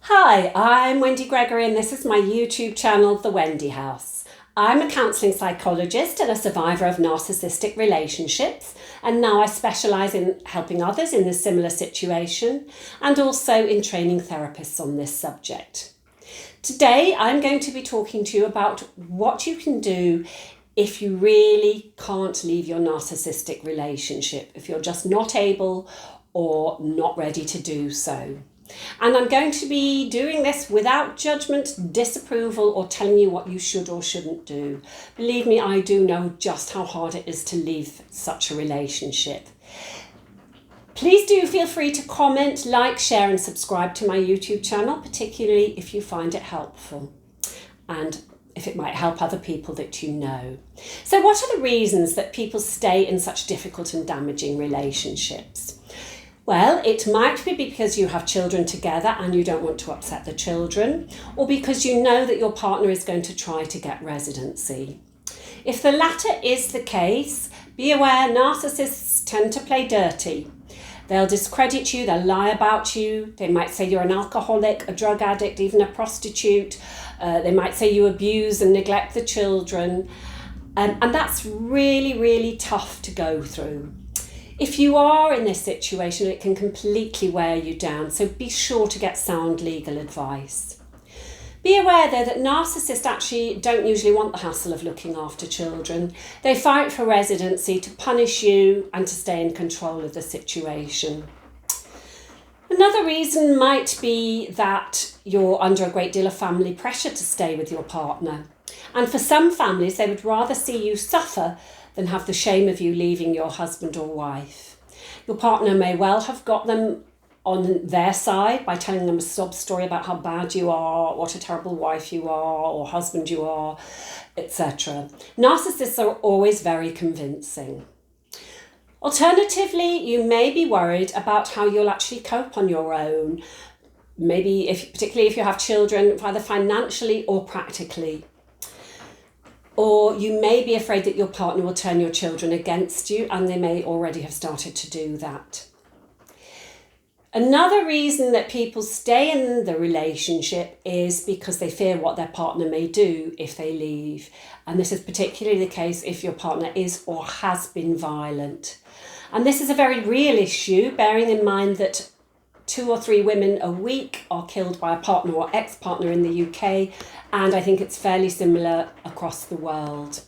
Hi, I'm Wendy Gregory and this is my YouTube channel, The Wendy House. I'm a counselling psychologist and a survivor of narcissistic relationships, and now I specialise in helping others in a similar situation and also in training therapists on this subject. Today I'm going to be talking to you about what you can do if you really can't leave your narcissistic relationship, if you're just not able or not ready to do so. And I'm going to be doing this without judgment, disapproval, or telling you what you should or shouldn't do. Believe me, I do know just how hard it is to leave such a relationship. Please do feel free to comment, like, share, and subscribe to my YouTube channel, particularly if you find it helpful and if it might help other people that you know. So what are the reasons that people stay in such difficult and damaging relationships? Well, it might be because you have children together and you don't want to upset the children, or because you know that your partner is going to try to get residency. If the latter is the case, be aware narcissists tend to play dirty. They'll discredit you, they'll lie about you, they might say you're an alcoholic, a drug addict, even a prostitute. They might say you abuse and neglect the children. And that's really, really tough to go through. If you are in this situation, it can completely wear you down, so be sure to get sound legal advice. Be aware though that narcissists actually don't usually want the hassle of looking after children. They fight for residency to punish you and to stay in control of the situation. Another reason might be that you're under a great deal of family pressure to stay with your partner. And for some families, they would rather see you suffer than have the shame of you leaving your husband or wife. Your partner may well have got them on their side by telling them a sob story about how bad you are, what a terrible wife you are or husband you are, etc. Narcissists are always very convincing. Alternatively, you may be worried about how you'll actually cope on your own, maybe particularly if you have children, either financially or practically. Or you may be afraid that your partner will turn your children against you, and they may already have started to do that. Another reason that people stay in the relationship is because they fear what their partner may do if they leave. And this is particularly the case if your partner is or has been violent. And this is a very real issue, bearing in mind that 2 or 3 women a week are killed by a partner or ex-partner in the UK, and I think it's fairly similar across the world.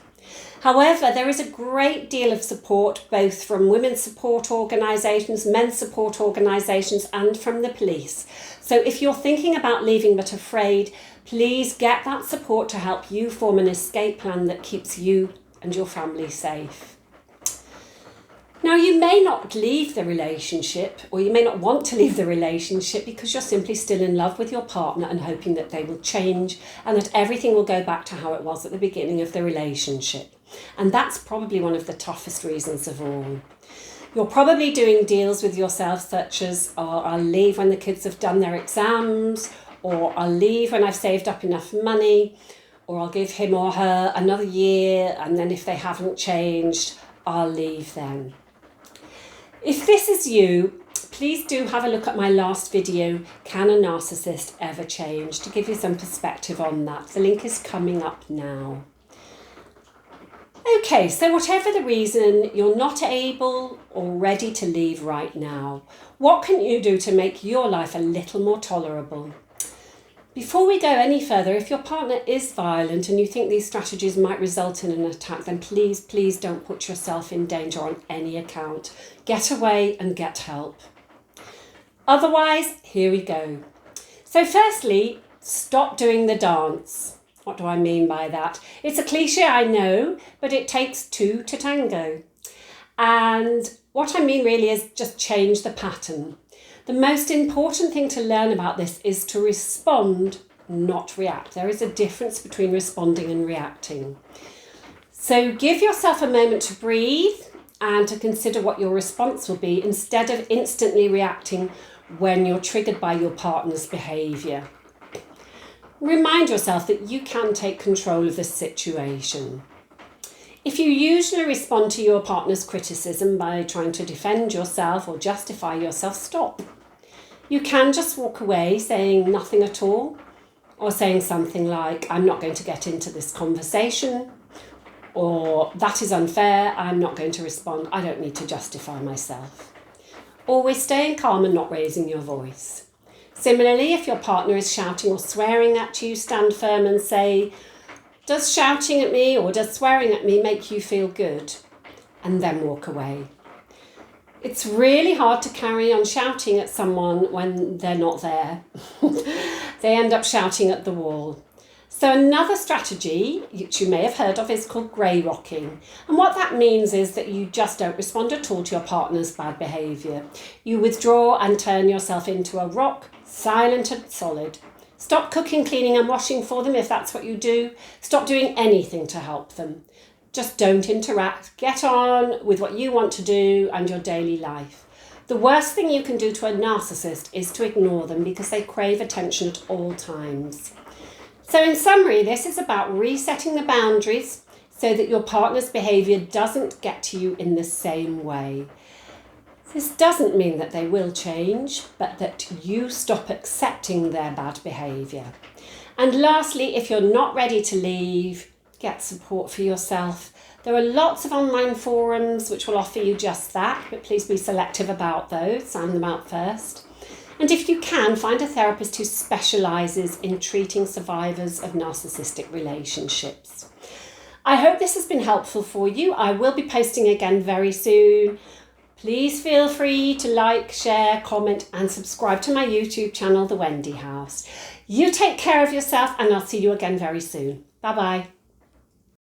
However, there is a great deal of support both from women's support organisations, men's support organisations, and from the police. So if you're thinking about leaving but afraid, please get that support to help you form an escape plan that keeps you and your family safe. Now, you may not leave the relationship, or you may not want to leave the relationship because you're simply still in love with your partner and hoping that they will change and that everything will go back to how it was at the beginning of the relationship. And that's probably one of the toughest reasons of all. You're probably doing deals with yourself such as, oh, I'll leave when the kids have done their exams, or I'll leave when I've saved up enough money, or I'll give him or her another year, and then if they haven't changed, I'll leave then. If this is you, please do have a look at my last video, Can a Narcissist Ever Change?, to give you some perspective on that. The link is coming up now. Okay, so whatever the reason, you're not able or ready to leave right now. What can you do to make your life a little more tolerable? Before we go any further, if your partner is violent and you think these strategies might result in an attack, then please don't put yourself in danger on any account. Get away and get help. Otherwise, here we go. So firstly, stop doing the dance. What do I mean by that? It's a cliche, I know, but it takes 2 to tango. And what I mean really is just change the pattern. The most important thing to learn about this is to respond, not react. There is a difference between responding and reacting. So give yourself a moment to breathe and to consider what your response will be instead of instantly reacting when you're triggered by your partner's behaviour. Remind yourself that you can take control of the situation. If you usually respond to your partner's criticism by trying to defend yourself or justify yourself, stop. You can just walk away saying nothing at all, or saying something like, I'm not going to get into this conversation, or that is unfair, I'm not going to respond, I don't need to justify myself. Always staying calm and not raising your voice. Similarly, if your partner is shouting or swearing at you, stand firm and say, does shouting at me or does swearing at me make you feel good? And then walk away. It's really hard to carry on shouting at someone when they're not there. They end up shouting at the wall. So another strategy, which you may have heard of, is called grey rocking. And what that means is that you just don't respond at all to your partner's bad behaviour. You withdraw and turn yourself into a rock, silent and solid. Stop cooking, cleaning and washing for them if that's what you do. Stop doing anything to help them. Just don't interact. Get on with what you want to do and your daily life. The worst thing you can do to a narcissist is to ignore them because they crave attention at all times. So in summary, this is about resetting the boundaries so that your partner's behaviour doesn't get to you in the same way. This doesn't mean that they will change, but that you stop accepting their bad behaviour. And lastly, if you're not ready to leave, get support for yourself. There are lots of online forums which will offer you just that, but please be selective about those, sign them out first. And if you can, find a therapist who specialises in treating survivors of narcissistic relationships. I hope this has been helpful for you. I will be posting again very soon. Please feel free to like, share, comment and subscribe to my YouTube channel, The Wendy House. You take care of yourself and I'll see you again very soon. Bye-bye.